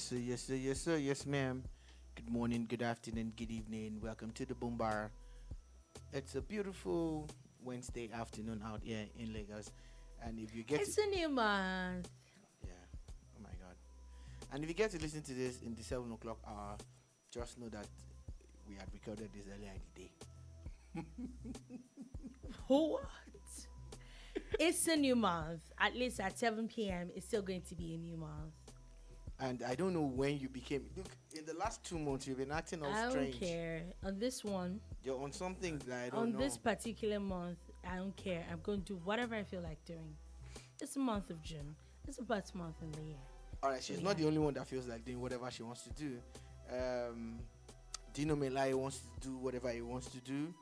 Yes, sir, yes, sir, yes, sir, yes, ma'am. Good morning, good afternoon, good evening. Welcome to the Boom Bar. It's a beautiful Wednesday afternoon out here in Lagos. And if you get to, It's a new month. yeah, oh my God. And if you get to listen to this in the 7 o'clock hour, just know that we had recorded this earlier in the day. What? It's a new month. At least at 7 p.m., it's still going to be a new month. And I don't know when you became. Look, in the last 2 months, you've been acting all I don't strange. care. On this one, You're on something that I don't on know. this particular month, I don't care. I'm going to do whatever I feel like doing. It's the month of June. It's the best month in the year. All right, she's not the only one that feels like doing whatever she wants to do. Dino Melaye wants to do whatever he wants to do.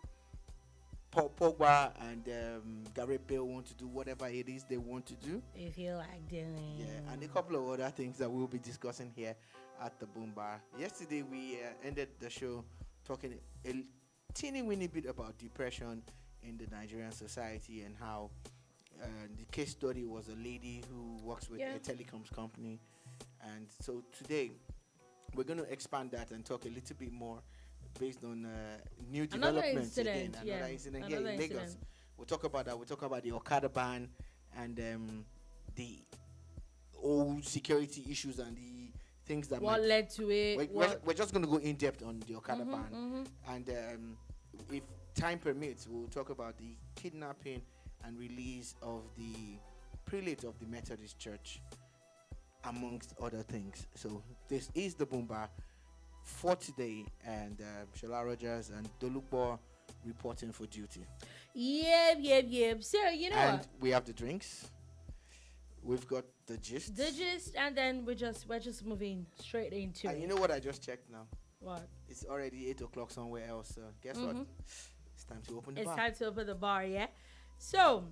Pogba and Gareth Bale want to do whatever it is they want to do. If you like doing. Yeah, and a couple of other things that we'll be discussing here at the Boom Bar. Yesterday we ended the show talking a teeny weeny bit about depression in the Nigerian society and how the case study was a lady who works with a telecoms company. And so today we're going to expand that and talk a little bit more based on new developments again. Another incident here in Lagos. We'll talk about that. We'll talk about the Okada ban and the old security issues and the things that what led to it. We're just going to go in depth on the Okada ban. And if time permits, we'll talk about the kidnapping and release of the prelate of the Methodist Church, amongst other things. So this is the Boom Bar for today, and Shola Rogers and Dolukbo reporting for duty. Yep. So you know And what? we have the drinks. We've got the gist. And then we're just moving straight into And it. you know what I just checked now? What? It's already 8 o'clock somewhere else. So guess what? It's time to open the It's bar. time to open the bar, yeah? So,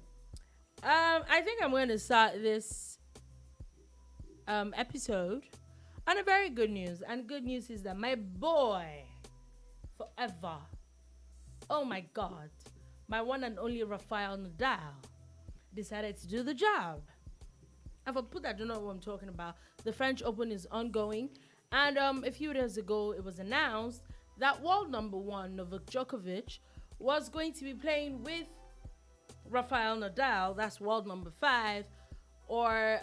I think I'm going to start this episode on a very good news. And good news is that my boy, forever, oh my God, my one and only Rafael Nadal decided to do the job. And for people that don't know what I'm talking about, the French Open is ongoing. And a few days ago, it was announced that world number one, Novak Djokovic, was going to be playing with Rafael Nadal, that's world number 5, or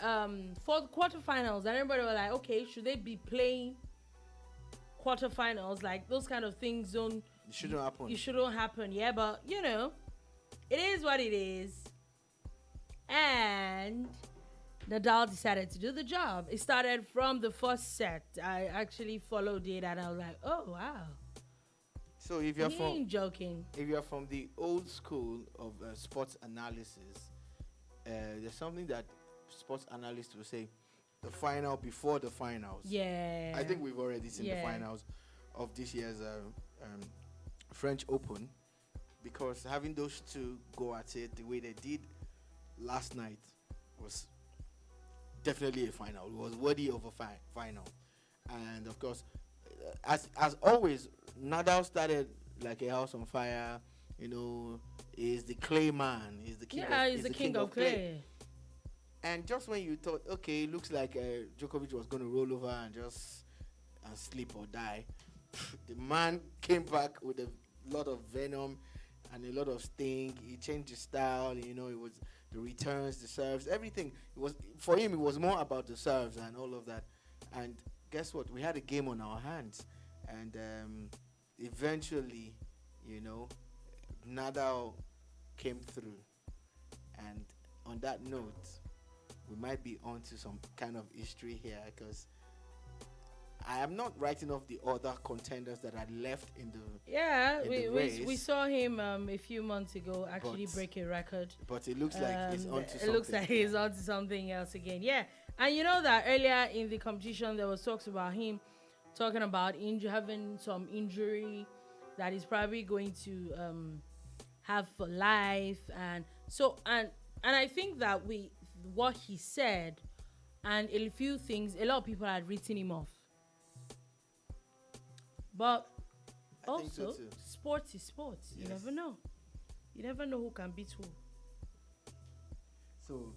for the quarterfinals. And everybody was like, okay, should they be playing quarterfinals? Like, those kind of things don't... It shouldn't happen. It shouldn't happen, yeah, but, you know, it is what it is. And Nadal decided to do the job. It started from the first set. I actually followed it, and I was like, oh, wow. So if you're He from ain't joking. if you're from the old school of sports analysis, there's something that sports analysts will say: the final before the finals. Yeah. I think we've already seen the finals of this year's French Open, because having those two go at it the way they did last night was definitely a final. It was worthy of a final, and of course, as always, Nadal started like a house on fire. You know, is the clay man. He's the king. He's the king of clay. And just when you thought, okay, looks like Djokovic was going to roll over and just sleep or die, the man came back with a lot of venom and a lot of sting. He changed his style. You know, it was the returns, the serves, everything. It was for him. It was more about the serves and all of that. And guess what? We had a game on our hands, and eventually, you know, Nadal came through. And on that note, we might be onto some kind of history here, because I am not writing off the other contenders that are left in the we saw him a few months ago actually break a record. But it looks like he's onto something. It looks like he's onto something else again. Yeah. And you know that earlier in the competition there was talks about him talking about having some injury that he's probably going to have for life, and so and I think that what he said and a few things, a lot of people had written him off. But I think so also, too. sports is sports. Yes. You never know. You never know who can beat who. So,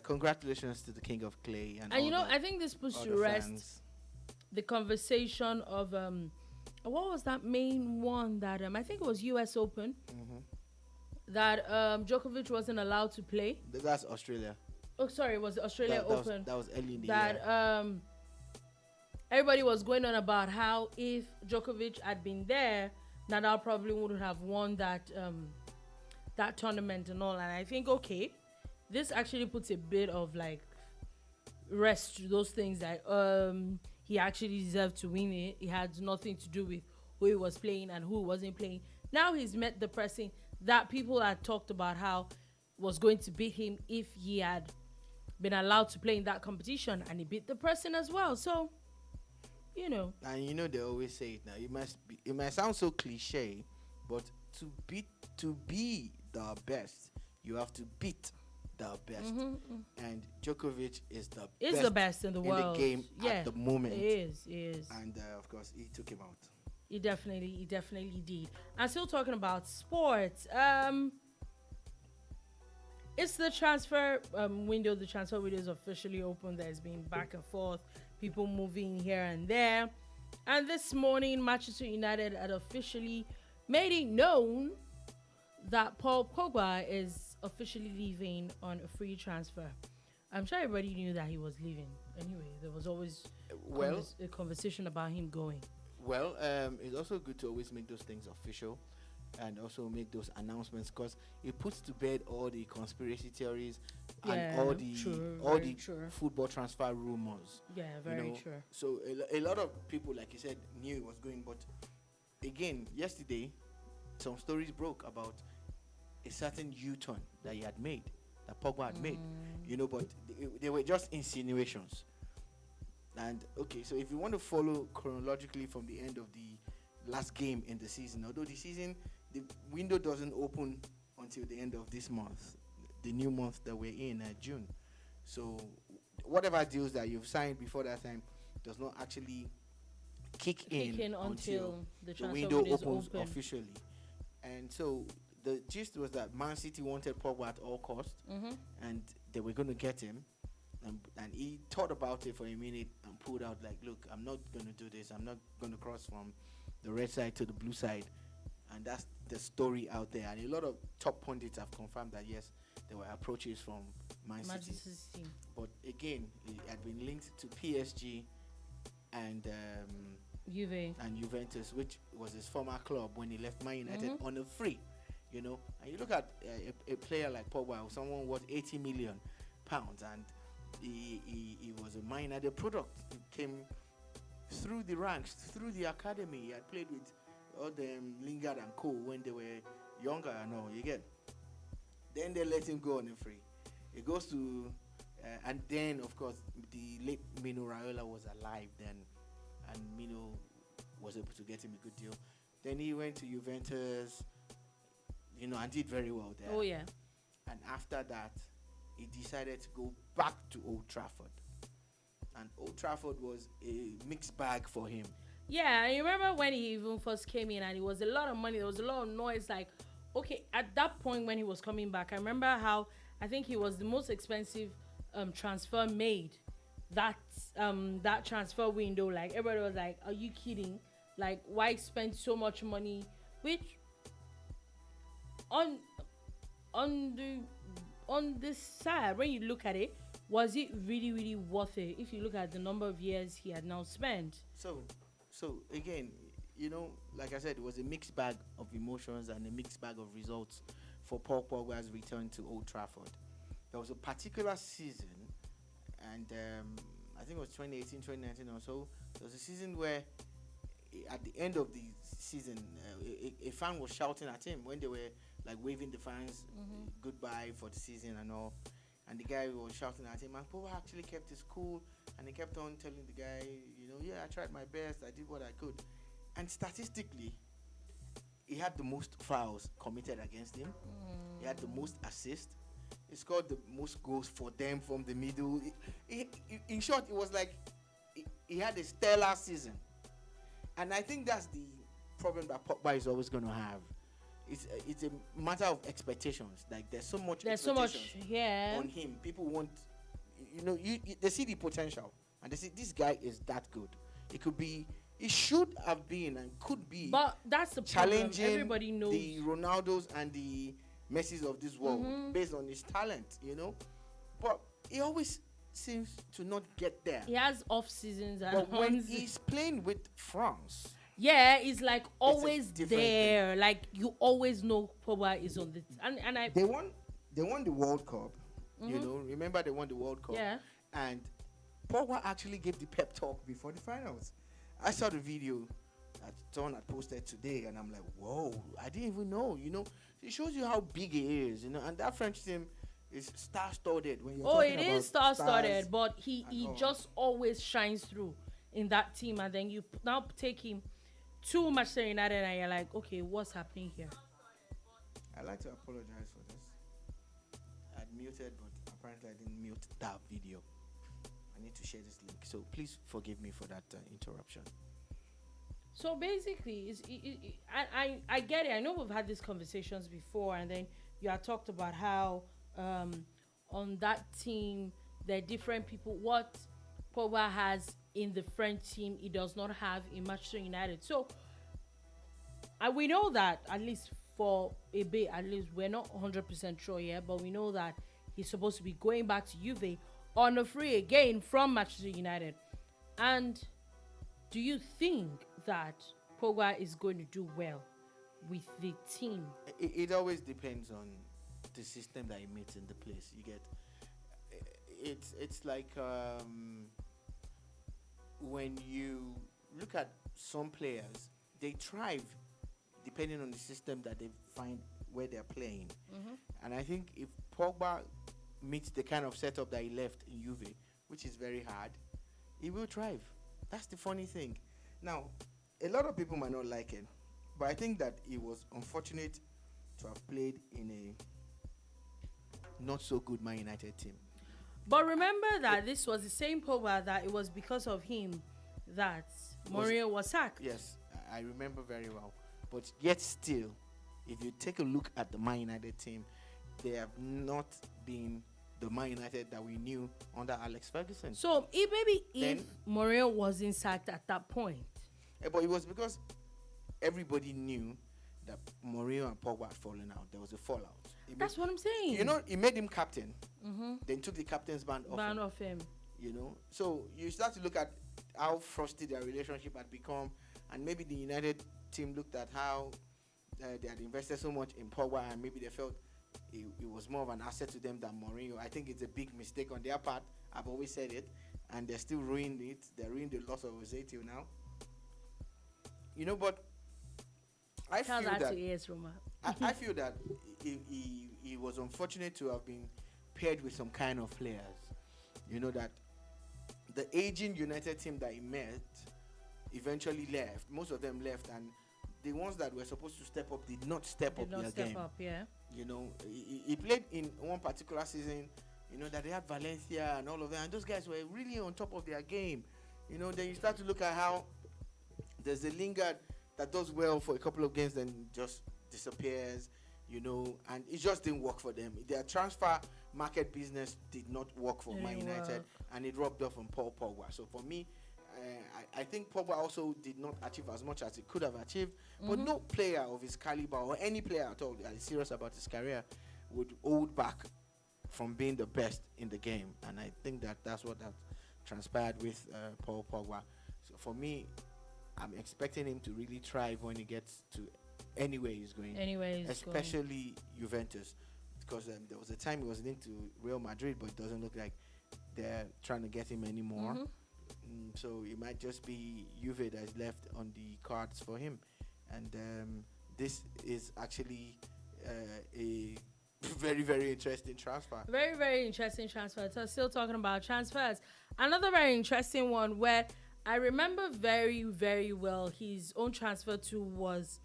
congratulations to the King of Clay and And all you know, the I think this puts to other rest fans. the conversation of what was that main one that I think it was US Open that Djokovic wasn't allowed to play. That's Australia. Oh, sorry, it was Australia Open. That was early in the that year. Everybody was going on about how if Djokovic had been there, Nadal probably wouldn't have won that that tournament and all. And I think, okay, this actually puts a bit of like rest to those things that he actually deserved to win it. It had nothing to do with who he was playing and who wasn't playing. Now he's met the pressing that people had talked about how was going to beat him if he had been allowed to play in that competition, and he beat the person as well. So, you know. And you know they always say it now. It might sound so cliche, but to be the best, you have to beat the best. And Djokovic is the best in the world in the game at the moment. He is. And of course, he took him out. He definitely did. I'm still talking about sports. It's the transfer window. The transfer window is officially open. There's been back and forth, people moving here and there. And this morning, Manchester United had officially made it known that Paul Pogba is officially leaving on a free transfer. I'm sure everybody knew that he was leaving. Anyway, there was always a conversation about him going. Well, it's also good to always make those things official and also make those announcements, because it puts to bed all the conspiracy theories and all the football transfer rumors. Yeah, very true. So a lot of people, like you said, knew it was going, but again, yesterday, some stories broke about a certain U-turn that he had made, that Pogba had made, but they were just insinuations. And okay, so if you want to follow chronologically from the end of the last game in the season, although the window doesn't open until the end of this month, the new month that we're in, June. So whatever deals that you've signed before that time does not actually kick in until the window opens officially. And so the gist was that Man City wanted Pogba at all costs, and they were going to get him. And he thought about it for a minute and pulled out like, look, I'm not going to do this. I'm not going to cross from the red side to the blue side. And that's the story out there. And a lot of top pundits have confirmed that, yes, there were approaches from Man City. But again, it had been linked to PSG and Juventus, which was his former club when he left Man United on a free. And you look at a player like Pogba, someone worth £80 million, and he was a Man United product. He came through the ranks, through the academy. He had played with all them Lingard and Co. when they were younger and all. You get. Then they let him go on a free. It goes to, and then of course the late Mino Raiola was alive then, and Mino was able to get him a good deal. Then he went to Juventus, and did very well there. Oh yeah. And after that, he decided to go back to Old Trafford. And Old Trafford was a mixed bag for him. Yeah, I remember when he even first came in and it was a lot of money. There was a lot of noise. Like, okay, at that point when he was coming back, I remember how I think he was the most expensive transfer made. That transfer window, like everybody was like, are you kidding? Like, why spend so much money? Which on this side, when you look at it, was it really, really worth it if you look at the number of years he had now spent? So again, like I said, it was a mixed bag of emotions and a mixed bag of results for Paul Pogba's return to Old Trafford. There was a particular season, and I think it was 2018, 2019 or so. There was a season where at the end of the season, a fan was shouting at him when they were like waving the fans goodbye for the season and all. And the guy was shouting at him, and Pogba actually kept his cool, and he kept on telling the guy, yeah, I tried my best, I did what I could. And statistically, he had the most fouls committed against him. He had the most assists. He scored the most goals for them from the middle. In short, it was like he had a stellar season. And I think that's the problem that Pogba is always going to have. It's a matter of expectations. Like there's so much on him. People want, they see the potential and they say this guy is that good. It could be. It should have been and could be. But that's the problem. Challenging Everybody knows the Ronaldos and the Messis of this world based on his talent, But he always seems to not get there. he has off seasons and But when on he's playing with France, yeah, it's like always different there. Like you always know Pogba is on the and I they won the World Cup. Remember they won the World Cup. yeah. And Pogba actually gave the pep talk before the finals. I saw the video that someone had posted today, and I'm like, whoa, I didn't even know. It shows you how big he is. And that French team is star-studded. When you're talking It about is star-studded, stars but he all. just always shines through in that team, and then you now take him to Manchester United, and you're like, okay, what's happening here? I'd like to apologize for this. I'd muted, but apparently I didn't mute that video. I need to share this link, so please forgive me for that interruption. So basically, I get it. I know we've had these conversations before, and then you had talked about how on that team there are different people. What Pogba has in the French team, he does not have in Manchester United. So we know that, at least for a bit, at least we're not 100% sure yet, but we know that he's supposed to be going back to Juve on a free again from Manchester United. And do you think that Pogba is going to do well with the team? It always depends on the system that he meets in the place. You get it's like when you look at some players, they thrive depending on the system that they find where they're playing. And I think if Pogba meets the kind of setup that he left in Juve, which is very hard, he will thrive. That's the funny thing. Now, a lot of people might not like it, but I think that he was unfortunate to have played in a not so good Man United team. But remember that this was the same Pogba that it was because of him that Mourinho was sacked. Yes, I remember very well. But yet still, if you take a look at the Man United team, they have not been the Man United that we knew under Alex Ferguson. So if Mourinho wasn't sacked at that point. But it was because everybody knew that Mourinho and Pogba had fallen out. There was a fallout. That's what I'm saying. He made him captain. Then took the captain's band off him. So you start to look at how frosty their relationship had become, and maybe the United team looked at how they had invested so much in Pogba, and maybe they felt it was more of an asset to them than Mourinho. I think it's a big mistake on their part. I've always said it, and they're still ruined it. They're ruined the loss of Jose till now. But I feel that he was unfortunate to have been paired with some kind of players. That the aging United team that he met eventually left. Most of them left, and the ones that were supposed to step up did not step up their game. He played in one particular season, that they had Valencia and all of that, and those guys were really on top of their game. Then you start to look at how there's a Lingard that does well for a couple of games, then just disappears, and it just didn't work for them. Their transfer market business did not work for Man United, and it rubbed off on Paul Pogba. So for me, I think Pogba also did not achieve as much as he could have achieved, but no player of his caliber or any player at all that is serious about his career would hold back from being the best in the game. And I think that's what that transpired with Paul Pogba. So for me, I'm expecting him to really thrive when he gets to anywhere he's going. Especially Juventus. Because there was a time he was linked to Real Madrid, but it doesn't look like they're trying to get him anymore. So it might just be Juve that is left on the cards for him. And this is actually a very, very interesting transfer. Very, very interesting transfer. So still talking about transfers. Another very interesting one where I remember very, very well his own transfer to was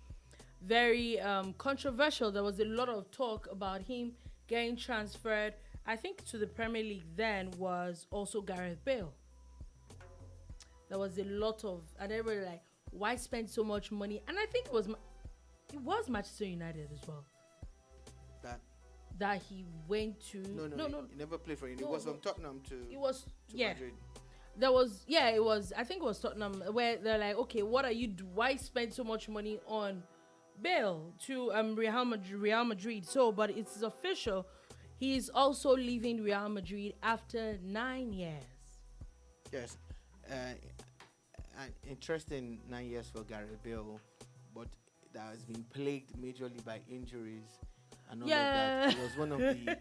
very controversial. There was a lot of talk about him getting transferred. I think to the Premier League then was also Gareth Bale. There was a lot of, and everybody like, why spend so much money? And I think it was Manchester United as well. That he went to. No. He never played for him. It was from Tottenham to Madrid. there was, yeah, it was, I think it was Tottenham, where they're like, okay, what are you do? Why spend so much money on Bale to Real Madrid? So, but it's official. He is also leaving Real Madrid after 9 years. Yes, an interesting 9 years for Gareth Bale, but that has been plagued majorly by injuries and all of that. He was one of the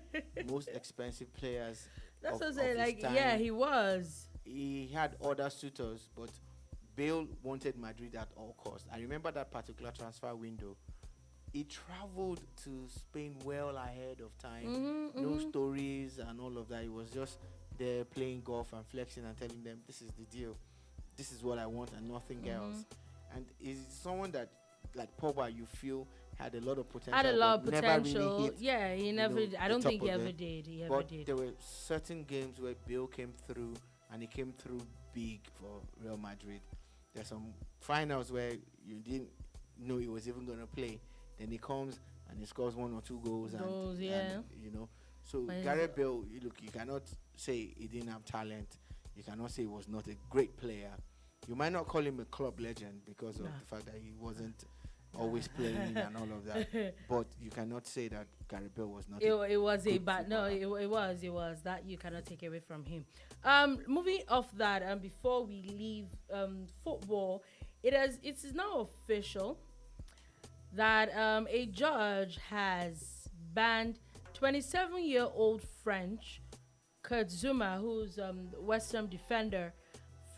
most expensive players. That's of, what I'm of saying. his Like, time. yeah, he was. He had other suitors, but Bale wanted Madrid at all costs. I remember that particular transfer window. He traveled to Spain well ahead of time. No stories and all of that. He was just there playing golf and flexing and telling them, this is the deal. This is what I want and nothing else. And he's someone that, like Pogba, you feel had a lot of potential. Had a lot of but never potential. really hit, Yeah, he never. I the don't top think he of ever it. did. He ever But did. there were certain games where Bale came through, and he came through big for Real Madrid. There's some finals where you didn't know he was even going to play. Then he comes and he scores 1 or 2 goals. Goals, yeah. And, so But Gareth Bale, you cannot say he didn't have talent. You cannot say he was not a great player. You might not call him a club legend because of the fact that he wasn't always playing and all of that. But you cannot say that Gareth Bale was not. It was a good bad. No, footballer. it was that you cannot take away from him. Moving off that, and before we leave football, it is now official that a judge has banned 27-year-old French Kurt Zouma, who's West Ham defender,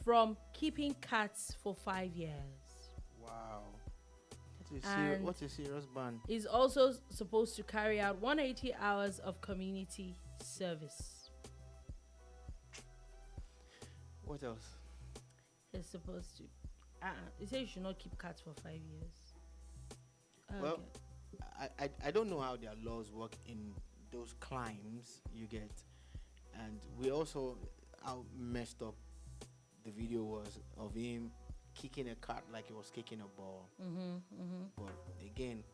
from keeping cats for 5 years. Wow. And What a serious ban. Is also supposed to carry out 180 hours of community service. What else? He's supposed to. He said you should not keep cats for 5 years. Well, I don't know how their laws work in those climes you get, and we also how messed up the video was of him kicking a cat like he was kicking a ball. But again,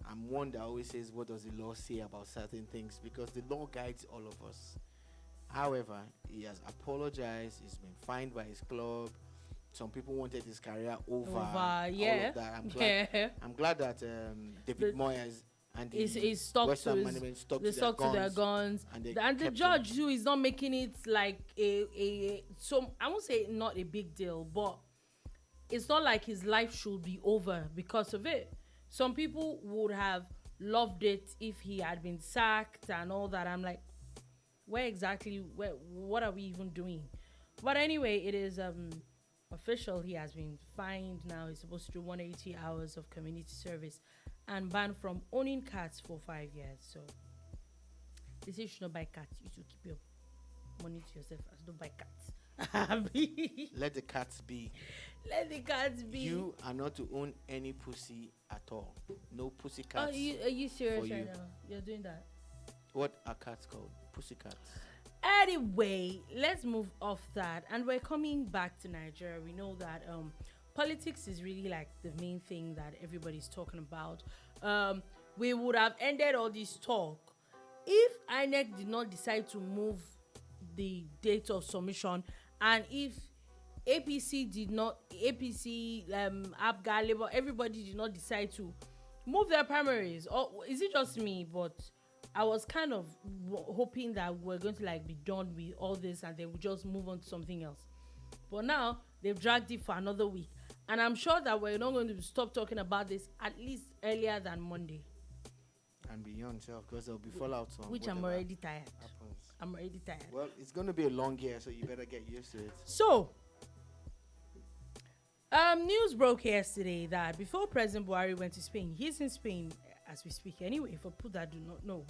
I'm one that always says, what does the law say about certain things? Because the law guides all of us. However, he has apologized. He's been fined by his club. Some people wanted his career over. Yeah. All of that. I'm glad that David Moyes and the stuck West to Ham his, management stuck they to stuck to their guns. And they And the kept judge him. too is not making it like a so I won't say not a big deal, but it's not like his life should be over because of it. Some people would have loved it if he had been sacked and all that. I'm like, what are we even doing? But anyway, it is official. He has been fined now. He's supposed to do 180 hours of community service and banned from owning cats for 5 years. So they say you should not buy cats. You should keep your money to yourself. Don't buy cats. Let the cats be. Let the cats be. You are not to own any pussy at all. No pussy Are cats. you serious for right you. now? You're doing that? What are cats called? Pussy cats. Anyway, let's move off that, and we're coming back to Nigeria. We know that politics is really like the main thing that everybody's talking about. We would have ended all this talk if INEC did not decide to move the date of submission, and if APGA, Labour, everybody did not decide to move their primaries. Or is it just me? But I was kind of hoping that we're going to like be done with all this and they would just move on to something else. But now they've dragged it for another week, and I'm sure that we're not going to stop talking about this at least earlier than Monday. And beyond, because there'll be fallout on Which I'm whatever already tired. happens. I'm already tired. Well, it's going to be a long year, so you better get used to it. So, news broke yesterday that before President Buhari went to Spain, he's in Spain as we speak anyway, for people that do not know,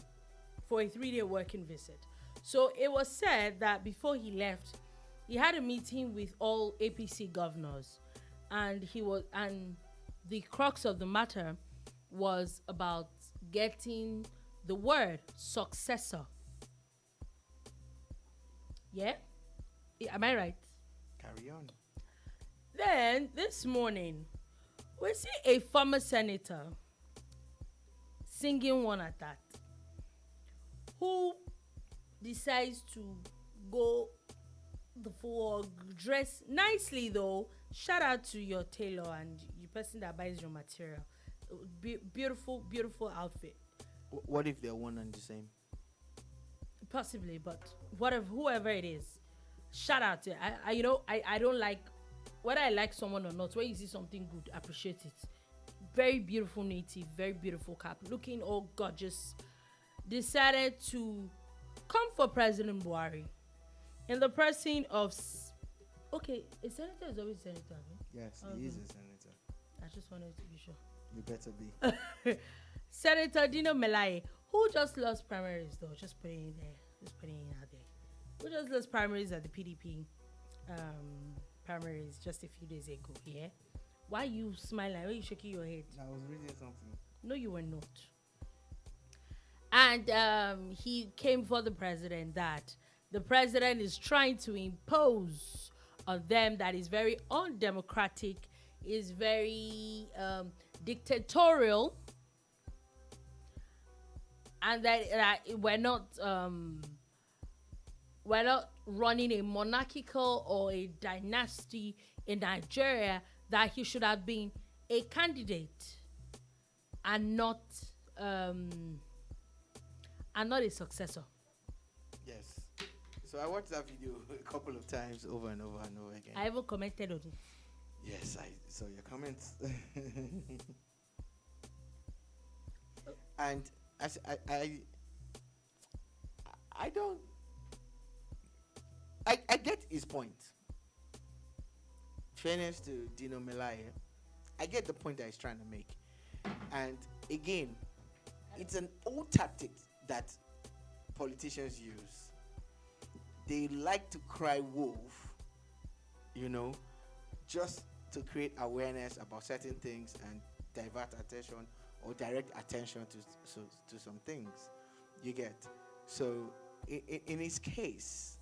for a 3-day working visit. So it was said that before he left, he had a meeting with all APC governors, and the crux of the matter was about getting the word successor. Yeah? Am I right? Carry on. Then this morning, we see a former senator singing one at that, who decides to go for dress nicely though. Shout out to your tailor and the person that buys your material. Beautiful, beautiful outfit. What if they're one and the same? Possibly, but whatever, whoever it is, shout out to I don't like whether I like someone or not. When you see something good, appreciate it. Very beautiful native, very beautiful cap, looking all gorgeous. Decided to come for President Buhari in the person of okay, a senator is always a senator. Right? Yes, he is a senator. I just wanted to be sure. You better be. Senator Dino Melaye, who just lost primaries though, just putting it there, just putting it out there. Who just lost primaries at the PDP primaries just a few days ago, yeah? Why you smiling? Why you shaking your head? I was reading something. No, you were not. And he came for the president that the president is trying to impose on them that is very undemocratic, is very dictatorial, and that we're not running a monarchical or a dynasty in Nigeria, that he should have been a candidate and not a successor. Yes. So I watched that video a couple of times over and over and over again. I even commented on it. Yes, I saw your comments. And I don't. I get his point. Fairness to Dino Melaye, I get the point that he's trying to make. And again, it's an old tactic that politicians use. They like to cry wolf, just to create awareness about certain things and divert attention or direct attention to some things. You get. So in his case,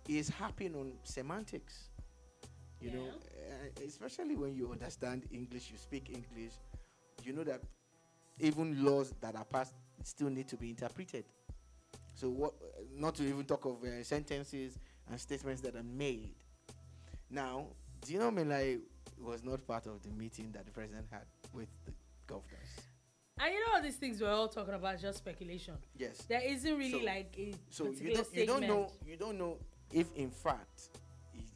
he is harping on semantics. Especially when you understand English, you speak English, you know that even laws that are passed still need to be interpreted. So what? Not to even talk of sentences and statements that are made. Now, Dino Melaye was not part of the meeting that the president had with the governors. And all these things we're all talking about is just speculation. Yes. There isn't really a particular statement. You don't know if in fact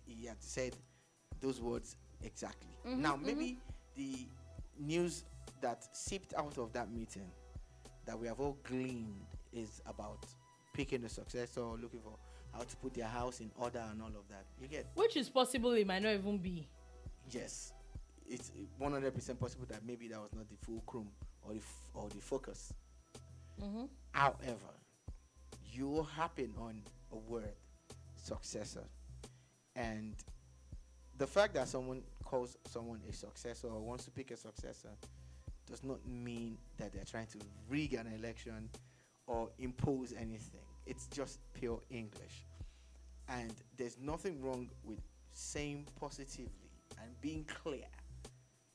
he had said those words exactly. Now maybe the news that seeped out of that meeting that we have all gleaned is about picking a successor, looking for how to put their house in order and all of that. You get? Which is possible, it might not even be. Yes, it's 100% possible that maybe that was not the fulcrum or the focus. However, you happen on a word, successor, and the fact that someone calls someone a successor or wants to pick a successor does not mean that they're trying to rig an election or impose anything. It's just pure English. And there's nothing wrong with saying positively and being clear.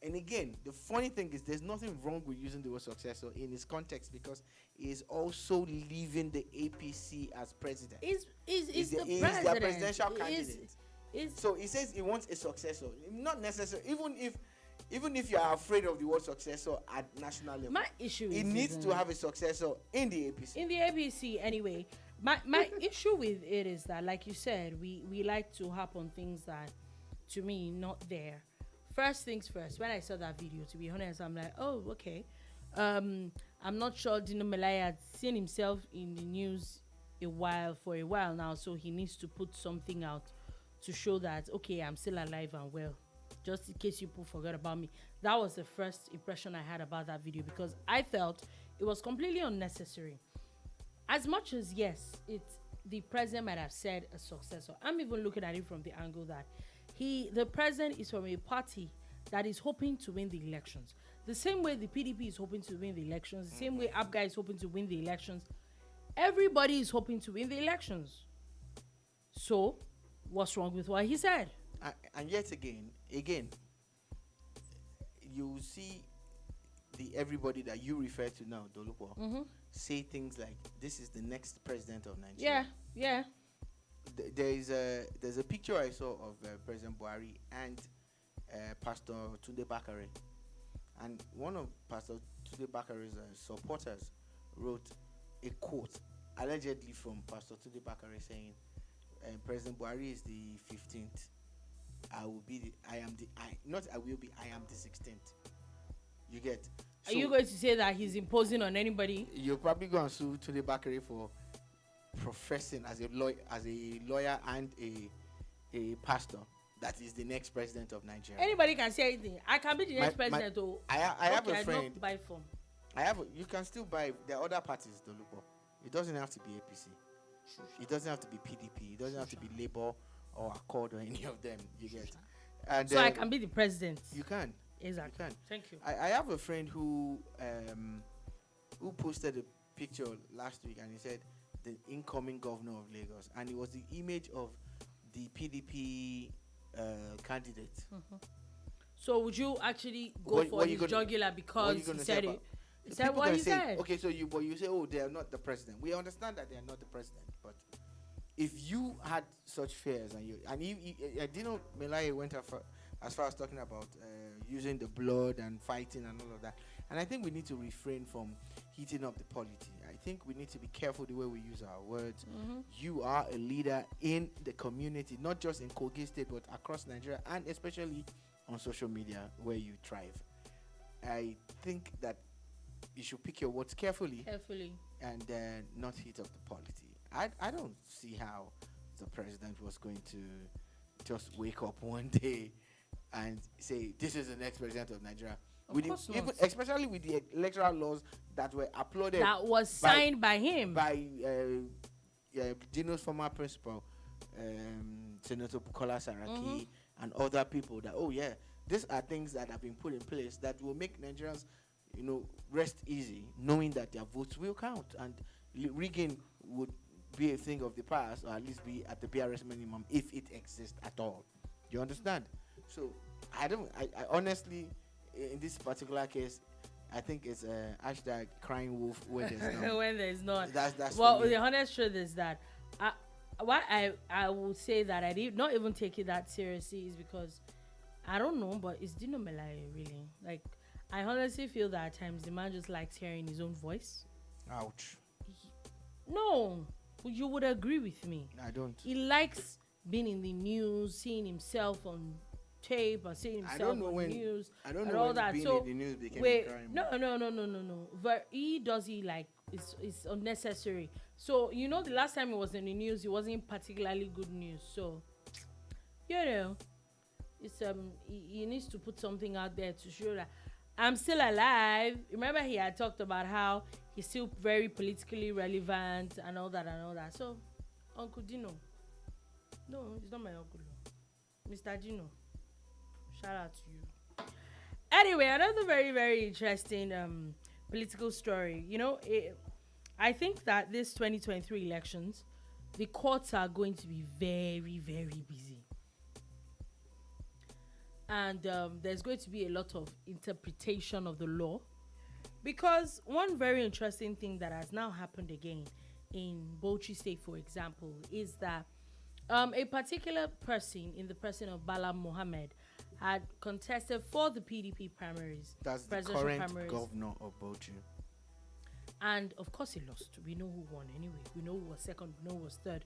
And again, the funny thing is there's nothing wrong with using the word successor in this context because he is also leaving the APC as president. He's their presidential candidate. So he says he wants a successor. Not necessarily, even if you are afraid of the word successor at national level. My issue he needs to have a successor in the APC. In the APC, anyway. My issue with it is that, like you said, we like to harp on things that, to me, not there. First things first, when I saw that video, to be honest, I'm like, oh, okay. I'm not sure Dino Melaye had seen himself in the news for a while now, so he needs to put something out to show that, okay, I'm still alive and well, just in case you people forgot about me. That was the first impression I had about that video because I felt it was completely unnecessary. As much as, yes, the president might have said a successor, I'm even looking at it from the angle that the president is from a party that is hoping to win the elections. The same way the PDP is hoping to win the elections, the same way APGA is hoping to win the elections, everybody is hoping to win the elections. So, what's wrong with what he said? And yet again, you see everybody that you refer to now, Dolupo, say things like, this is the next president of Nigeria. Yeah. there's a picture I saw of President Buhari and Pastor Tunde Bakare, and one of Pastor Tunde Bakare's supporters wrote a quote allegedly from Pastor Tunde Bakare saying, "President Buhari is the 15th. I will be the. I am the. I not. I will be. I am the 16th." You get. Are you going to say that he's imposing on anybody? You're probably going to sue Tunde Bakare for professing as a lawyer and a pastor that is the next president of Nigeria. Anybody can say anything. I can be the next president. I have a friend. I don't buy from. You can still buy. There are other parties, Dolupo. It doesn't have to be APC. It doesn't have to be PDP. It doesn't have to be Labour or Accord or any of them. You get. And so I can be the president. You can. Exactly. You can. Thank you. I have a friend who posted a picture last week, and he said the incoming governor of Lagos, and it was the image of the PDP candidate. Mm-hmm. So would you actually go for his jugular because he said it? He said what he said. Okay, so you say, oh, they are not the president. We understand that they are not the president, but if you had such fears and Dino Melaye went as far as talking about using the blood and fighting and all of that, and I think we need to refrain from heating up the polity. I think we need to be careful the way we use our words. Mm-hmm. You are a leader in the community, not just in Kogi State, but across Nigeria, and especially on social media where you thrive. I think that you should pick your words carefully and not heat up the polity. I don't see how the president was going to just wake up one day and say, this is the next president of Nigeria. Especially with the electoral laws that were uploaded. That was signed by him. By Dino's former principal, Senator Bukola Saraki, and other people that, these are things that have been put in place that will make Nigerians, rest easy, knowing that their votes will count. And rigging would be a thing of the past, or at least be at the BRS minimum if it exists at all. You understand? So I honestly, in this particular case, I think it's hashtag crying wolf when there's none. When there's none. That's well, the honest truth is that why I would say that I did not even take it that seriously is because I don't know, but it's Dino Melaye really. Like, I honestly feel that at times the man just likes hearing his own voice. Ouch. No, you would agree with me. I don't. He likes being in the news, seeing himself on tape and seeing himself on news. I don't know all when that. being so in the news became wait, a crime. No. But he like it's unnecessary. So the last time he was in the news, it wasn't particularly good news. So it's he needs to put something out there to show that I'm still alive. Remember, he had talked about how he's still very politically relevant and all that. So, Uncle Dino, no, it's not my uncle, Mr. Dino. Shout out to you. Anyway, another very, very interesting political story. I think that this 2023 elections, the courts are going to be very, very busy. And there's going to be a lot of interpretation of the law. Because one very interesting thing that has now happened again in Bauchi State, for example, is that a particular person, in the person of Bala Mohammed, had contested for the PDP primaries. That's the current governor of Bauchi. And of course he lost. We know who won anyway. We know who was second, we know who was third,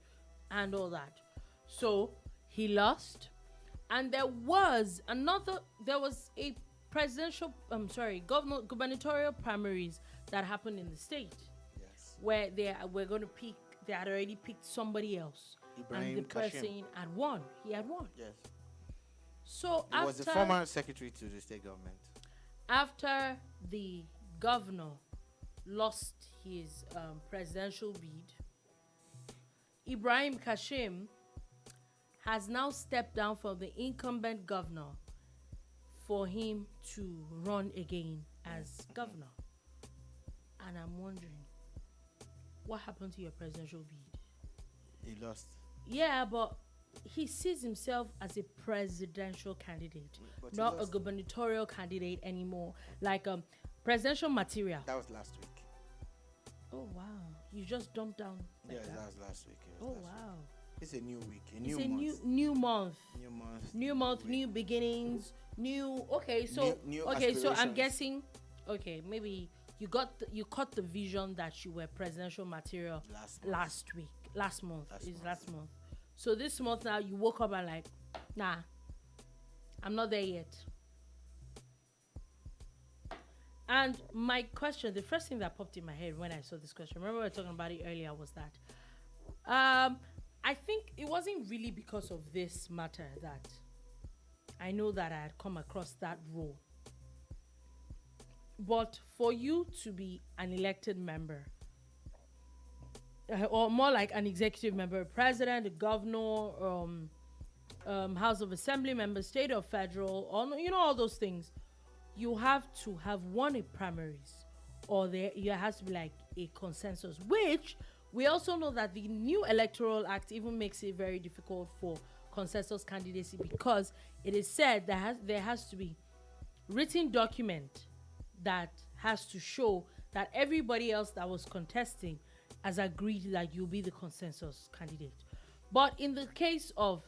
and all that. So he lost. And there was a gubernatorial primaries that happened in the state. Yes. Where they had already picked somebody else. Ibrahim and the person Kashim had won. He had won. Yes. So he was the former secretary to the state government. After the governor lost his presidential bid, Ibrahim Kashim has now stepped down from the incumbent governor for him to run again as governor. And I'm wondering, what happened to your presidential bid? He lost. Yeah, but he sees himself as a presidential candidate, not a gubernatorial candidate anymore. Like presidential material. That was last week. Oh wow! You just dumped down. Like that was last week. Oh wow! It's a new week, a It's new a month. new month. New month. New month, week. new beginnings, new. Okay, so New okay, so I'm aspirations. guessing. Okay, maybe you caught the vision that you were presidential material Last month. last month. Last Last month. month. So this month now you woke up and like, nah, I'm not there yet. And my question, the first thing that popped in my head when I saw this question, remember we were talking about it earlier, was that I think it wasn't really because of this matter that I know that I had come across that role. But for you to be an elected member, or more like an executive member, president, a governor, House of Assembly member, state or federal, or all those things, you have to have won a primaries, or there has to be like a consensus, which we also know that the new electoral act even makes it very difficult for consensus candidacy, because it is said that there has to be written document that has to show that everybody else that was contesting has agreed that you'll be the consensus candidate. But in the case of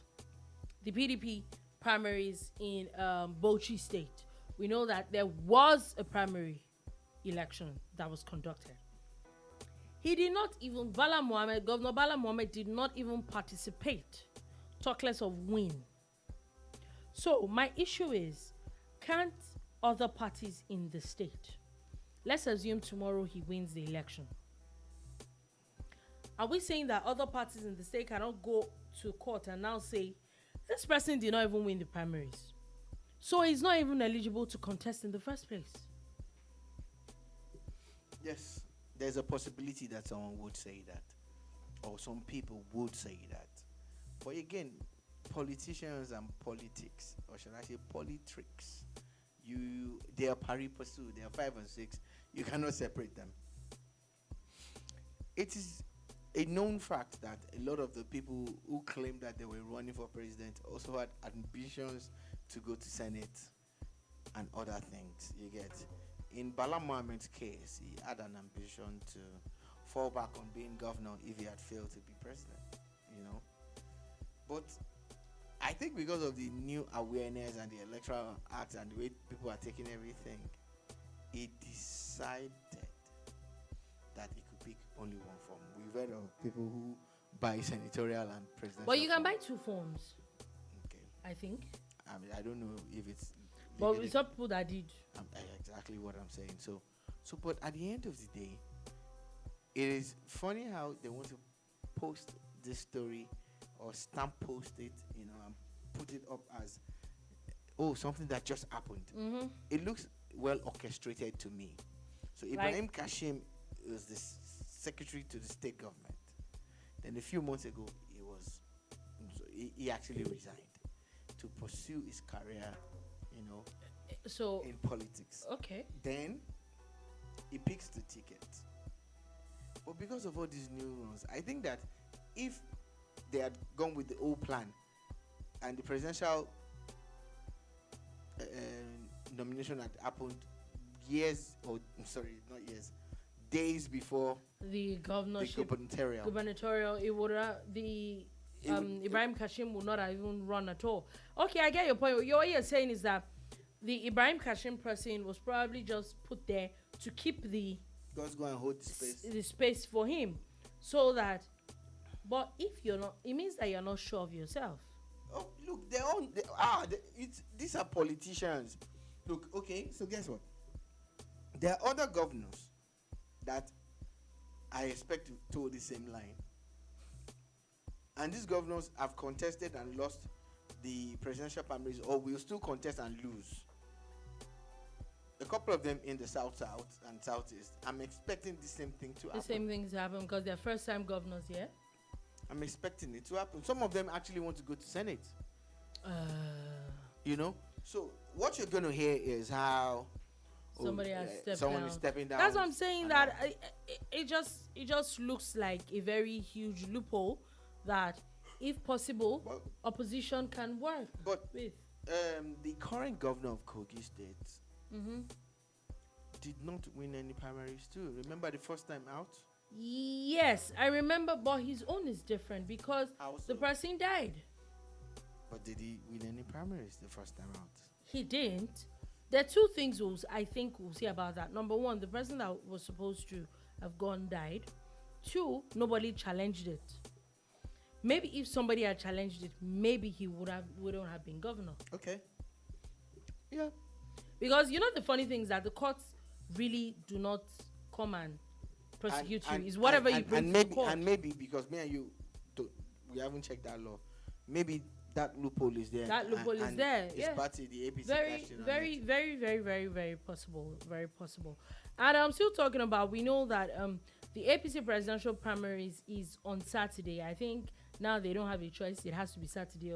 the PDP primaries in Bauchi State, we know that there was a primary election that was conducted. He did not even, Governor Bala Mohammed did not even participate, talk less of win. So my issue is, can't other parties in the state, let's assume tomorrow he wins the election, are we saying that other parties in the state cannot go to court and now say, this person did not even win the primaries, so he's not even eligible to contest in the first place? Yes, there's a possibility that someone would say that, or some people would say that. But again, politicians and politics, or should I say politricks, they are pari passu, they are 5 and 6. You cannot separate them. It is a known fact that a lot of the people who claimed that they were running for president also had ambitions to go to Senate and other things. You get, in Bala Mohammed's case, he had an ambition to fall back on being governor if he had failed to be president, But I think because of the new awareness and the electoral act and the way people are taking everything, he decided that he could pick only one form. We've heard of people who buy senatorial and presidential. But you can buy two forms. Okay. I think. I mean, I don't know if it's. But it's some people that did. Exactly what I'm saying. So, but at the end of the day, it is funny how they want to post this story or stamp post it, and put it up as, something that just happened. Mm-hmm. It looks well orchestrated to me. So Ibrahim Kashim was the secretary to the state government. Then a few months ago, he actually resigned to pursue his career, so in politics. Okay. Then he picks the ticket. But because of all these new ones, I think that if they had gone with the old plan and the presidential nomination had happened days before the governorship, gubernatorial, it would Ibrahim Kashim would not have even run at all. Okay, I get your point. What you're saying is that the Ibrahim Kashim person was probably just put there to keep just go and hold the space for him, so that. But if you're not, it means that you're not sure of yourself. Oh, look, these are politicians. Look, okay, so guess what? There are other governors that I expect to toe the same line. And these governors have contested and lost the presidential primaries, or will still contest and lose. A couple of them in the South and Southeast. I'm expecting the same thing to happen. The same things happen because they're first-time governors, yeah? I'm expecting it to happen. Some of them actually want to go to Senate. So what you're going to hear is how someone is stepping down. That's what I'm saying. That it just looks like a very huge loophole that, if possible, opposition can work with. The current governor of Kogi State did not win any primaries too. Remember the first time out? Yes, I remember, but his own is different because How the so? person died. But did he win any primaries the first time out? He didn't. There are two things I think we'll say about that. Number one, the person that was supposed to have gone died. Two, nobody challenged it. Maybe if somebody had challenged it, maybe he wouldn't have been governor. Okay. Yeah. Because you know the funny thing is that the courts really do not come and prosecute you. It's whatever you bring to the court. And maybe because me and you, we haven't checked that law. Maybe that loophole is there. That loophole is there. It's Yeah. party the APC Very possible. Very possible. And I'm still talking about, we know that the APC presidential primaries is on Saturday. I think now they don't have a choice. It has to be Saturday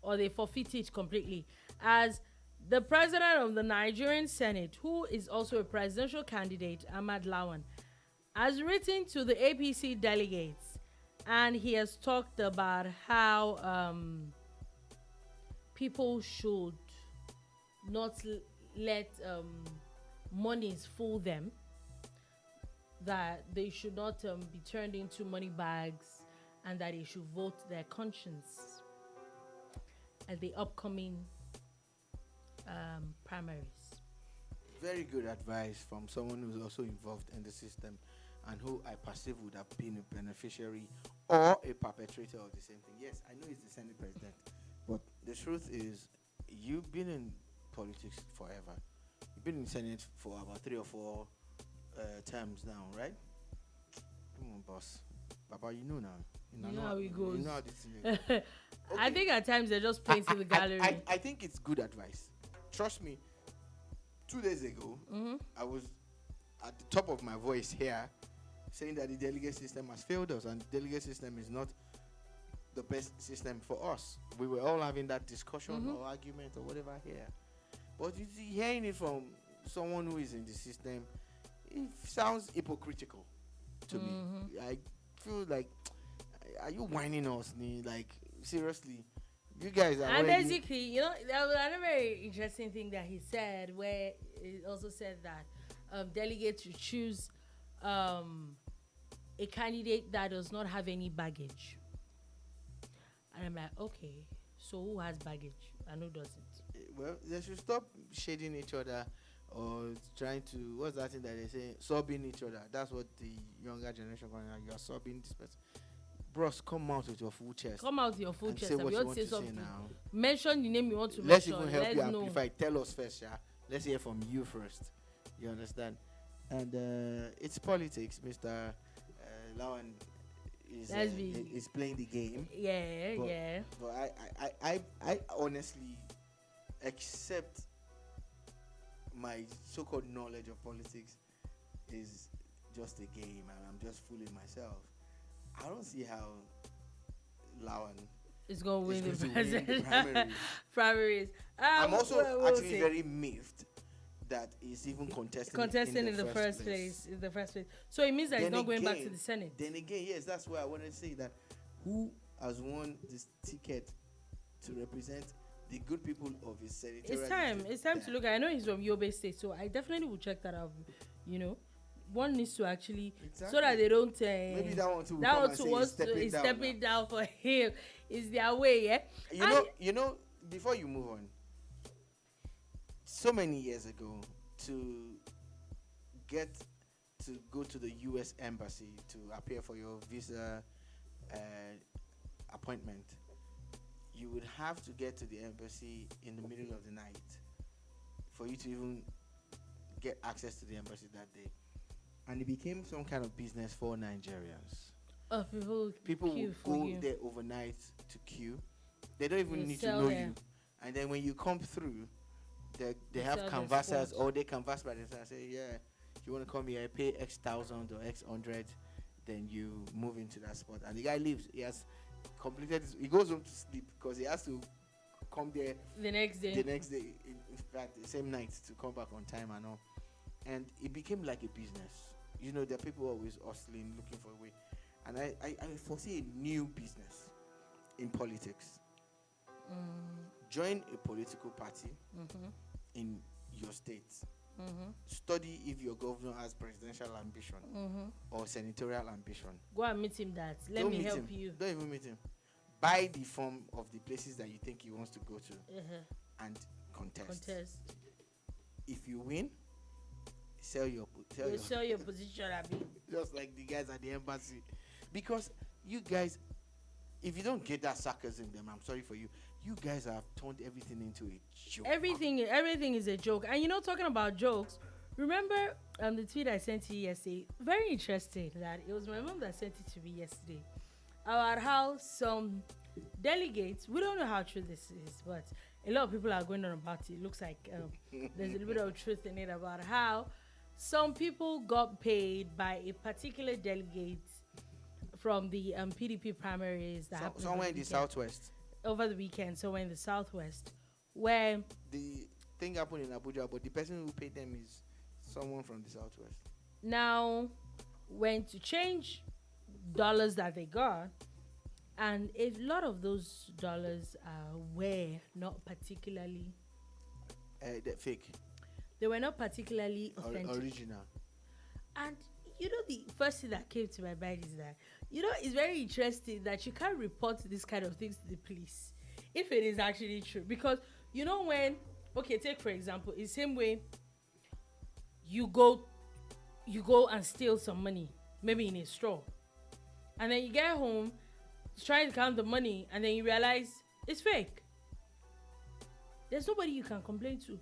or they forfeit it completely. As the president of the Nigerian Senate, who is also a presidential candidate, Ahmad Lawan, has written to the APC delegates, and he has talked about how people should not let monies fool them, that they should not be turned into money bags, and that they should vote their conscience at the upcoming primaries. Very good advice from someone who's also involved in the system and who I perceive would have been a beneficiary or a perpetrator of the same thing. Yes, I know he's the Senate president, but the truth is, you've been in politics forever. You've been in Senate for about 3 or 4 terms now, right? Come on, boss. Papa, you know now. You know how it goes. You know how this thing is. Okay. I think at times they're just painting the gallery. I think it's good advice. Trust me, 2 days ago, I was at the top of my voice here saying that the delegate system has failed us and the delegate system is not the best system for us. We were all having that discussion or argument or whatever here. But you see, hearing it from someone who is in the system, it sounds hypocritical to me. I feel like, are you whining us? Like, seriously, you guys are. And basically, you know, there was another very interesting thing that he said, where he also said that delegates should choose a candidate that does not have any baggage. And I'm like, okay, so who has baggage and who doesn't? Well, they should stop shading each other or trying to, what's that thing that they say, sobbing each other. That's what the younger generation going on. You are sobbing this person. Bros, come out with your full chest. Come out with your full chest. Say what you you want say to something. say now. Mention the name you want to Let's mention. even help Let's you know. amplify. Tell us first, yeah. Let's hear from you first. You understand? And it's politics, Mr. Lawan is playing the game. Yeah. But I honestly accept my so-called knowledge of politics is just a game and I'm just fooling myself. I don't see how Lawan is going to win the president primaries. I'm also actually very miffed that he's even contesting in the first place. In the first place. So it means that he's not going back to the Senate. Then again, yes, that's why I want to say that who has won this ticket to represent the good people of his senatorial district? It's time to look at. I know he's from Yobe State, so I definitely will check that out. You know, one needs to actually so that they don't. Maybe that one too. Is stepping down for him. Is their way, yeah. You know. Before you move on, so many years ago, to go to the U.S. embassy to appear for your visa appointment, you would have to get to the embassy in the middle of the night for you to even get access to the embassy that day. And it became some kind of business for Nigerians. Oh, people would go there overnight to queue. They don't even need to know you. And then when you come through, they have canvassers, or they canvass by themselves and say, yeah, you want to come here, pay X thousand or X hundred, then you move into that spot. And the guy leaves. He has completed. He goes home to sleep because he has to come there the next day. In fact, the same night, to come back on time and all. And it became like a business. You know, there are people always hustling, looking for a way. And I foresee a new business in politics. Join a political party in your state. Study if your governor has presidential ambition or senatorial ambition. Go and meet him. That let Don't me meet help him. you. Don't even meet him. Buy the form of the places that you think he wants to go to and contest. If you win, sell your position, Abi. just like the guys at the embassy. Because you guys, if you don't get that sarcasm in them, I'm sorry for you. You guys have turned everything into a joke. Everything is a joke. And talking about jokes, remember the tweet I sent to you yesterday? Very interesting that it was my mom that sent it to me yesterday. About how some delegates, we don't know how true this is, but a lot of people are going on about it. It looks like there's a little bit of truth in it about how some people got paid by a particular delegate from the PDP primaries that happened somewhere in the southwest. Over the weekend, somewhere in the southwest, where the thing happened in Abuja, but the person who paid them is someone from the southwest. Now went to change dollars that they got, and a lot of those dollars were not particularly they're fake. They were not particularly authentic. Original. And the first thing that came to my mind is that it's very interesting that you can't report this kind of things to the police if it is actually true, because when take for example, in the same way you go and steal some money, maybe in a store, and then you get home try to count the money, and then you realize it's fake. There's nobody you can complain to.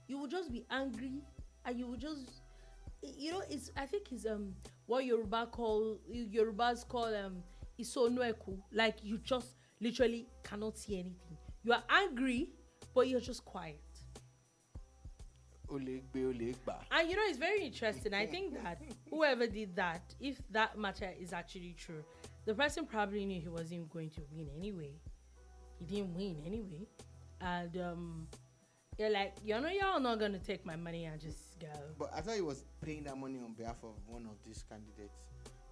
You will just be angry, and you will just, it's, I think it's what Yorubas call isonueku. Like, you just literally cannot see anything. You are angry, but you're just quiet. And it's very interesting. I think that whoever did that, if that matter is actually true, the person probably knew he wasn't going to win anyway. He didn't win anyway. And you're like, y'all not going to take my money and just go. But I thought he was paying that money on behalf of one of these candidates.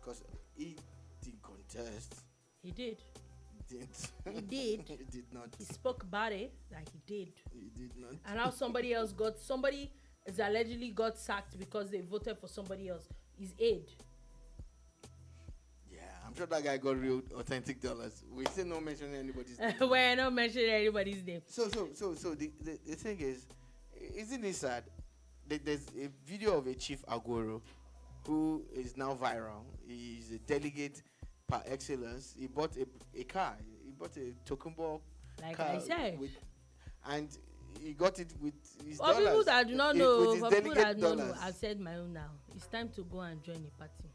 Because he didn't contest. He did. He did. He did. He did not. He spoke about it like he did. He did not. And now somebody is allegedly got sacked because they voted for somebody else. His aide. Yeah, I'm sure that guy got real authentic dollars. We still not mentioning anybody's name. We're not mentioning anybody's name. So the thing is, isn't it sad? There's a video of a Chief Aguero who is now viral. He's a delegate par excellence. He bought a car. He bought a Tokumbo like car. I said. And he got it with his dollars. People that do not know, for people that don't know, I've said my own now. It's time to go and join a party.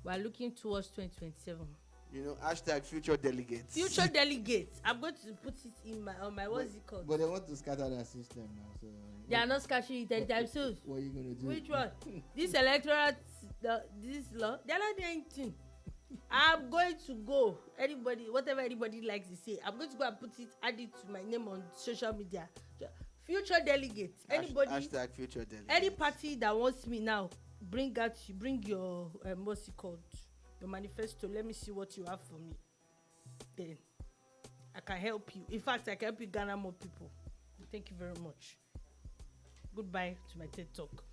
We're looking towards 2027. Hashtag future delegates. Future delegates. I'm going to put it in on my what's it called? But they want to scatter that system now. So they are not scattering it anytime soon. What are you going to do? Which one? This electoral, this law, they're not doing anything. I'm going to go. Whatever anybody likes to say, I'm going to go and add it to my name on social media. Future delegates. Anybody. Hashtag future delegates. Any party that wants me now, bring your what's it called? Your manifesto. Let me see what you have for me. Then I can help you. In fact, I can help you garner more people. Thank you very much. Goodbye to my TED Talk.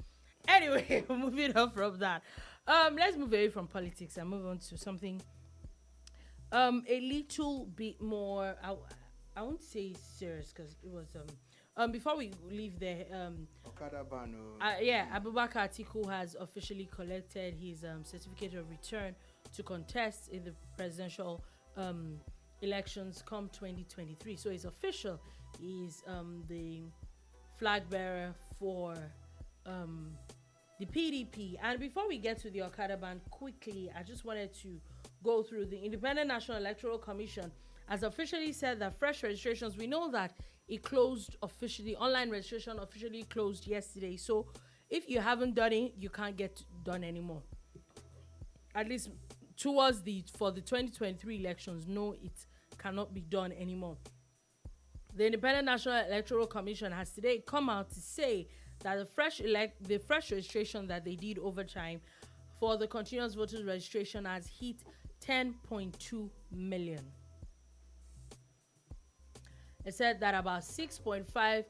Anyway, moving on from that. Let's move away from politics and move on to something a little bit more, I won't say serious, because it was before we leave there, Okada ban. Abubakar Atiku has officially collected his certificate of return to contest in the presidential elections come 2023. So it's official. He's the flag bearer for the PDP. And before we get to the Okada ban, quickly, I just wanted to go through the Independent National Electoral Commission has officially said that fresh registrations, we know that it closed officially, online registration officially closed yesterday. So if you haven't done it, you can't get done anymore. At least for the 2023 elections, no, it cannot be done anymore. The Independent National Electoral Commission has today come out to say that the fresh registration that they did over time for the continuous voters registration has hit 10.2 million. It said that about 6.5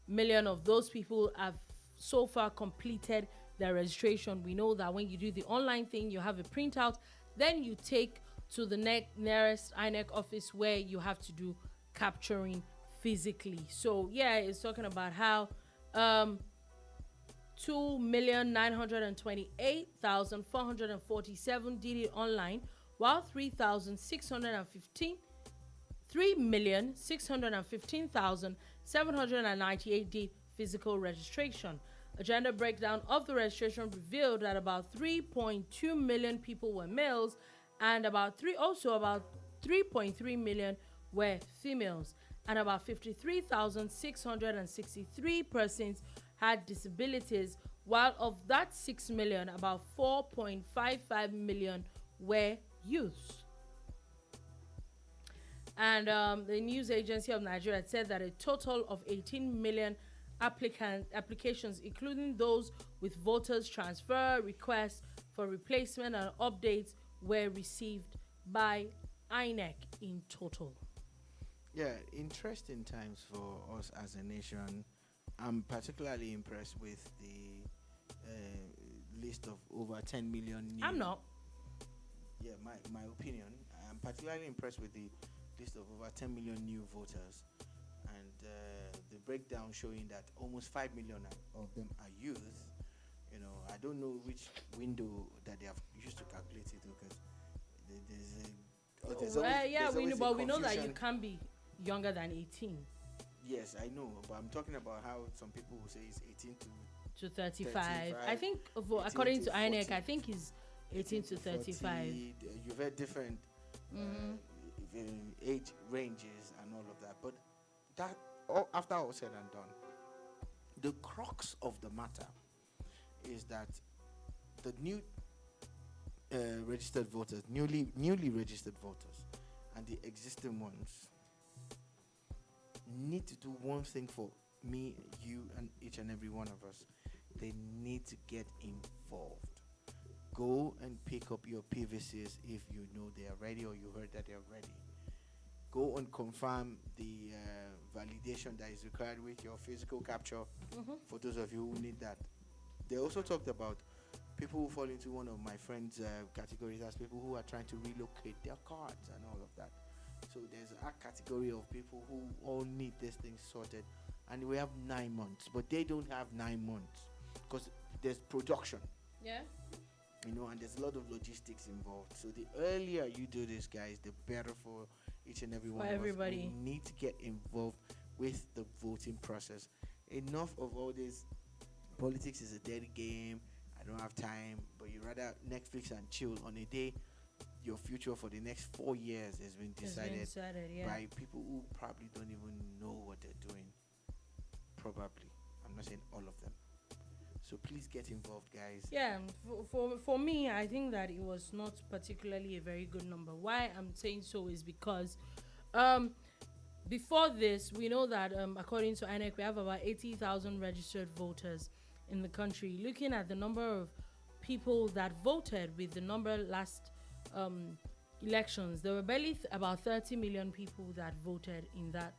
million of those people have so far completed their registration. We know that when you do the online thing, you have a printout, then you take to the nearest INEC office where you have to do capturing physically. So yeah, it's talking about how 2,928,447 did it online, while 3,615,798 did physical registration. A gender breakdown of the registration revealed that about 3.2 million people were males and about 3.3 million were females, and about 53,663 persons had disabilities, while of that 6 million, about 4.55 million were youths. And the news agency of Nigeria said that a total of 18 million applications, including those with voters transfer requests for replacement and updates, were received by INEC in total. Yeah, interesting times for us as a nation. I'm particularly impressed with the list of over 10 million new. I'm not. Yeah, my opinion. I'm particularly impressed with the list of over 10 million new voters, and the breakdown showing that almost 5 million of them are youth. You know, I don't know which window that they have used to calculate it, because we know that you can't be younger than 18 Yes, I know, but I'm talking about how some people will say it's 18 to 35. I think, according to INEC, I think it's 18 to 35. You've had different age ranges and all of that, but that after all said and done, the crux of the matter is that the new registered voters, newly registered voters, and the existing ones need to do one thing for me, you, and each and every one of us. They need to get involved. Go and pick up your PVCs if you know they are ready, or you heard that they are ready. Go and confirm the validation that is required with your physical capture, for those of you who need that. They also talked about people who fall into one of my friends' categories as people who are trying to relocate their cards and all of that. So there's a category of people who all need this thing sorted, and we have 9 months, but they don't have 9 months because there's production. Yeah. You know, and there's a lot of logistics involved. So the earlier you do this, guys, the better for each and every one of everybody. us. We need to get involved with the voting process. Enough of all this. Politics is a dead game. I don't have time, but you rather Netflix and chill on a day. Your future for the next 4 years has been decided by people who probably don't even know what they're doing. Probably. I'm not saying all of them. So please get involved, guys. Yeah, for me, I think that it was not particularly a very good number. Why I'm saying so is because before this, we know that according to INEC, we have about 80,000 registered voters in the country. Looking at the number of people that voted with the number last elections, there were barely about 30 million people that voted in that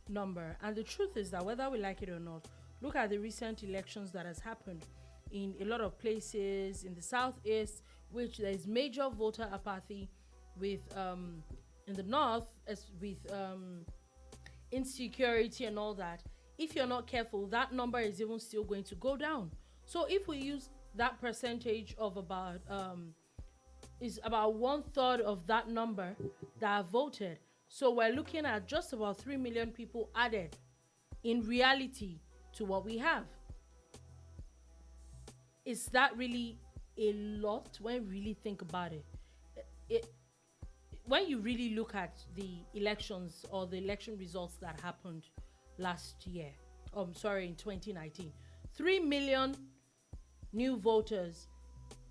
number. And the truth is that whether we like it or not, look at the recent elections that has happened in a lot of places in the southeast, which there is major voter apathy with in the north with insecurity and all that. If you're not careful, that number is even still going to go down. So if we use that percentage of about is about 1/3 of that number that voted, so we're looking at just about 3 million people added in reality to what we have. Is that really a lot when you really think about it? When you really look at the elections or the election results that happened last year, in 2019, 3 million new voters,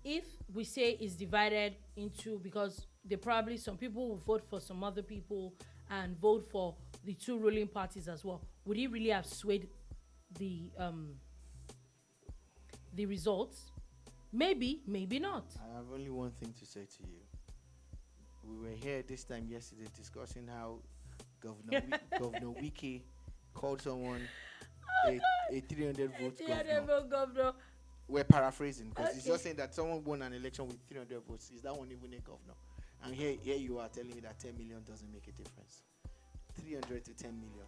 if we say is divided into, because some people will vote for some other people and vote for the two ruling parties as well, would it really have swayed the results? Maybe not. I have only one thing to say to you. We were here this time yesterday discussing how Governor Wiki called someone a 300 vote Yeah, governor. governor. We're paraphrasing because it's Okay. just saying that someone won an election with 300 votes. Is that one even a governor? And here you are telling me that 10 million doesn't make a difference. 300 to 10 million.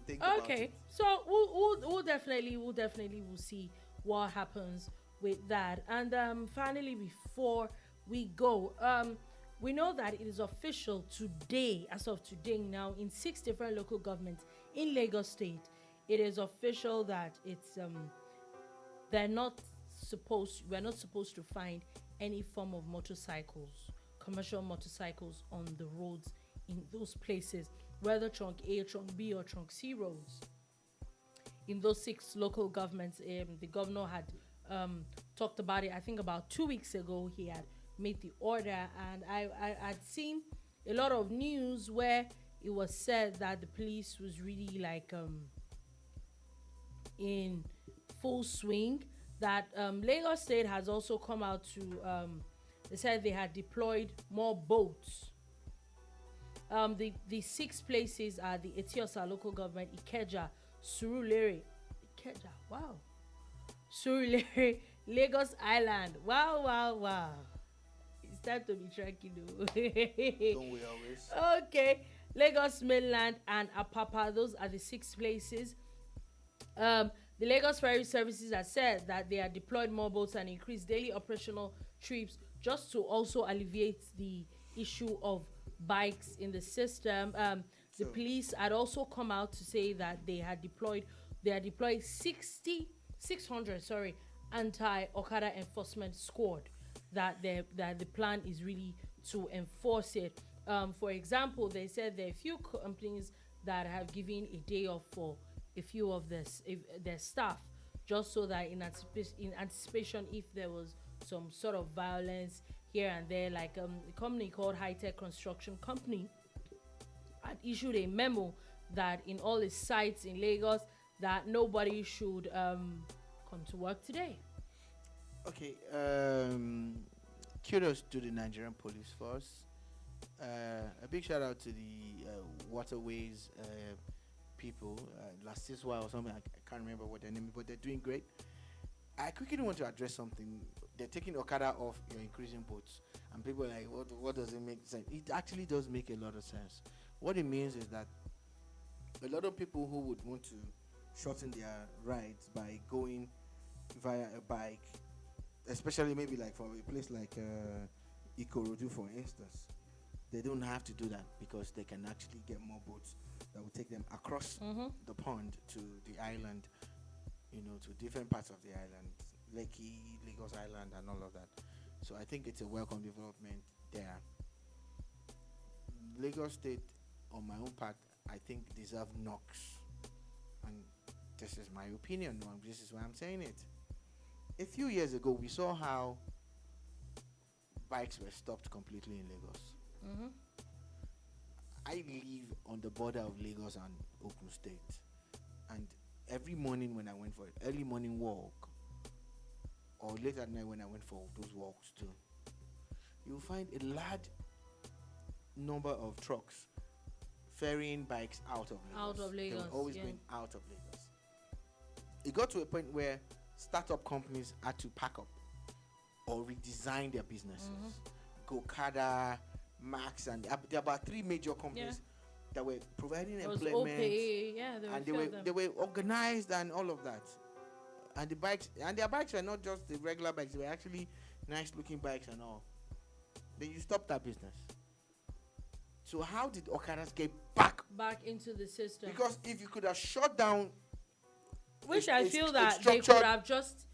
Think about Okay, it. so we'll definitely will see what happens with that. And finally, before we go, we know that it is official today, as of today now, in 6 different local governments in Lagos State. It is official that it's we're not supposed to find any form of motorcycles, commercial motorcycles on the roads in those places, whether trunk A, trunk B, or trunk C roads. In those 6 local governments, the governor had talked about it. I think about 2 weeks ago, he had made the order, and I'd seen a lot of news where it was said that the police was really like in full swing. That Lagos State has also come out to they said they had deployed more boats. The 6 places are the Etiosa local government, Ikeja, Surulere, wow, Surulere, Lagos Island, wow. It's time to be tracking though. Don't we always? Okay, Lagos Mainland and Apapa, those are the 6 places. The Lagos Ferry Services has said that they have deployed more boats and increased daily operational trips just to also alleviate the issue of bikes in the system. The police had also come out to say that they had deployed 600 anti-Okada enforcement squad. That the plan is really to enforce it. For example, they said there are a few companies that have given a day off for a few of their staff, just so that in anticipation if there was some sort of violence here and there, like a company called High Tech Construction Company had issued a memo that in all its sites in Lagos that nobody should come to work today. Okay. Kudos to the Nigerian police force. A big shout out to the waterways people, Lasiswa or something. I can't remember what their name is, but they're doing great. I quickly want to address something. They're taking Okada off, you're increasing boats. And people are like, what does it make sense? It actually does make a lot of sense. What it means is that a lot of people who would want to shorten their rides by going via a bike, especially maybe like from a place like Ikorodu, for instance, they don't have to do that because they can actually get more boats that will take them across the pond to the island, to different parts of the island, Lekki, Lagos Island, and all of that. So I think it's a welcome development there. Lagos State, on my own part, I think deserve knocks. And this is my opinion. This is why I'm saying it. A few years ago, we saw how bikes were stopped completely in Lagos. I live on the border of Lagos and Ogun State, and every morning when I went for an early morning walk, or late at night when I went for those walks too, you'll find a large number of trucks ferrying bikes out of Lagos. Out of Lagos, They were always going out of Lagos. It got to a point where startup companies had to pack up or redesign their businesses. Gokada, Max, and there are about 3 major companies that were providing employment. And they were organized and all of that. And their bikes were not just the regular bikes; they were actually nice looking bikes and all. Then you stopped that business. So how did Okadas get back into the system? Because if you could have shut down, which I feel that they could have just,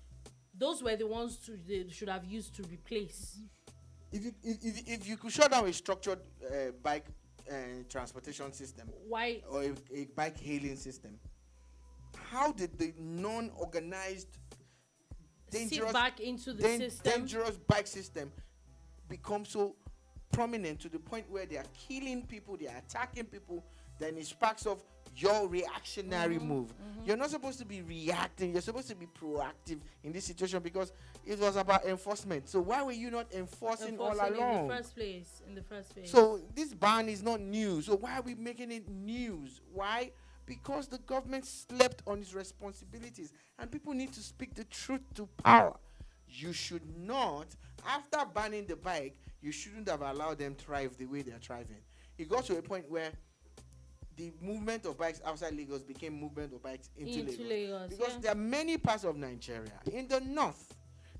those were the ones they should have used to replace. If you could shut down a structured bike transportation system, why, or a bike hailing system, how did the non-organized dangerous back into the system, dangerous bike system become so prominent to the point where they are killing people, they are attacking people? Then it sparks of your reactionary move. You're not supposed to be reacting. You're supposed to be proactive in this situation because it was about enforcement. So why were you not enforcing all along? In the first place. So this ban is not new. So why are we making it news? Why? because the government slept on its responsibilities. And people need to speak the truth to power. You should not, after banning the bike, you shouldn't have allowed them thrive the way they're thriving. It got to a point where the movement of bikes outside Lagos became movement of bikes into Lagos. Because there are many parts of Nigeria. In the north,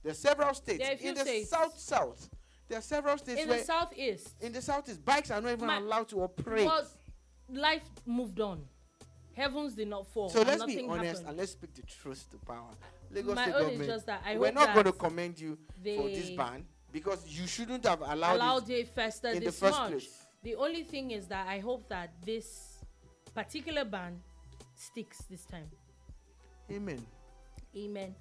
there are several states. In the south, there are several states. In the southeast. In the southeast, bikes are not even allowed to operate. But life moved on. Heavens did not fall. So let's be honest and let's speak the truth to power. Lagos State government, is just that we're not going to commend you for this ban because you shouldn't have allowed it in the first place. The only thing is that I hope that this particular ban sticks this time. Amen. Amen.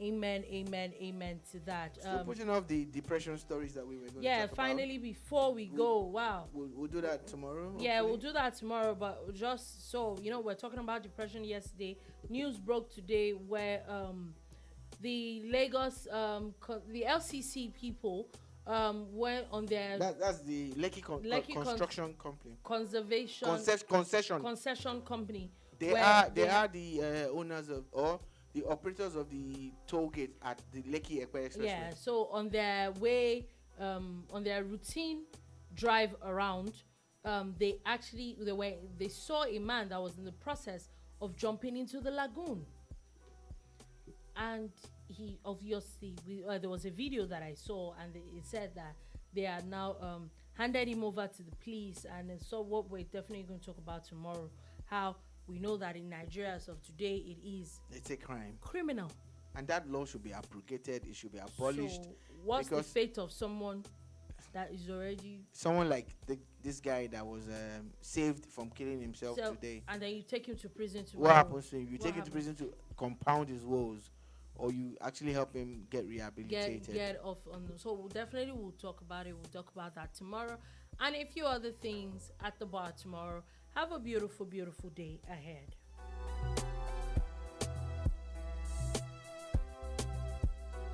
Amen, amen, amen to that. Still pushing off the depression stories that we were going to talk finally, about. Before we go, wow. We'll do that tomorrow. Yeah, hopefully. We'll do that tomorrow. But just so, we're talking about depression yesterday. News broke today where the Lagos, the LCC people went on their... That's the Lekki Construction Company. Concession Company. They are the owners of... or the operators of the toll gate at the Lekki Expressway. Yeah, so on their way, on their routine drive around, they saw a man that was in the process of jumping into the lagoon, and he obviously there was a video that I saw, and it said that they are now handed him over to the police, and so what we're definitely going to talk about tomorrow, how we know that in Nigeria as of today, it's a crime. Criminal. And that law should be abrogated. It should be abolished. So what's the fate of someone that is already... Someone like this guy that was saved from killing himself today. And then you take him to prison tomorrow. What happens to him? You take him to prison to compound his woes, or you actually help him get rehabilitated. Get off on them. So we'll talk about it. We'll talk about that tomorrow. And a few other things at the bar tomorrow. Have a beautiful, beautiful day ahead.